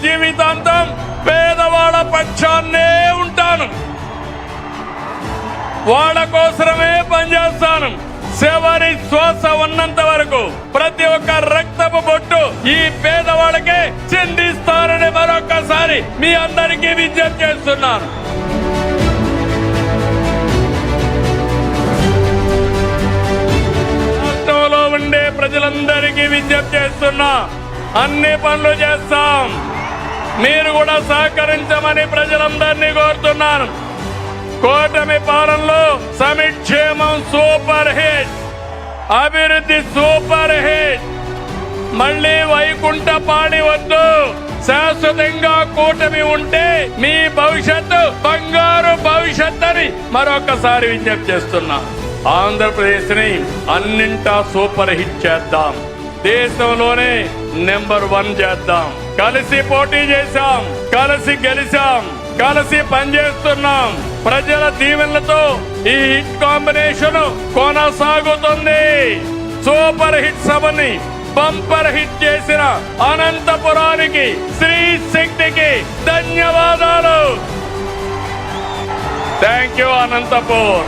జీవితాంతం పేదవాళ్ళ పక్షాన్నే ఉంటాను, వాళ్ళ కోసమే పనిచేస్తాను. చివరి శ్వాస ఉన్నంత వరకు ప్రతి ఒక్క రక్తపు బొట్టు ఈ పేదవాళ్ళకే చెందిస్తానని మరొక్కసారి మీ అందరికీ విజ్ఞప్తి చేస్తున్నాను. రాష్ట్రంలో ఉండే ప్రజలందరికీ విజ్ఞప్తి చేస్తున్నా, అన్ని పనులు చేస్తాం, మీరు కూడా సహకరించమని ప్రజలందరినీ కోరుతున్నాను. కూటమి పాలనలో సంక్షేమం సూపర్ హిట్, అభివృద్ధి సూపర్ హిట్. మళ్ళీ వైకుంఠపాడి వద్దు, శాశ్వతంగా కూటమి ఉంటే మీ భవిష్యత్తు బంగారు భవిష్యత్ అని మరొకసారి విజ్ఞప్తి చేస్తున్నా. ఆంధ్రప్రదేశ్ ని అన్నింటా సూపర్ హిట్ చేద్దాం, దేశంలోనే నెంబర్ 1 చేద్దాం. కలిసి పోటీ చేశాం, కలిసి గెలిచాం, కలిసి పనిచేస్తున్నాం. ప్రజల దీవెనలతో ఈ హిట్ కాంబినేషన్ కొనసాగుతుంది. సూపర్ హిట్ సభని బంపర్ హిట్ చేసిన అనంతపురానికి, శ్రీ శక్తికి ధన్యవాదాలు. Thank you Anantapur.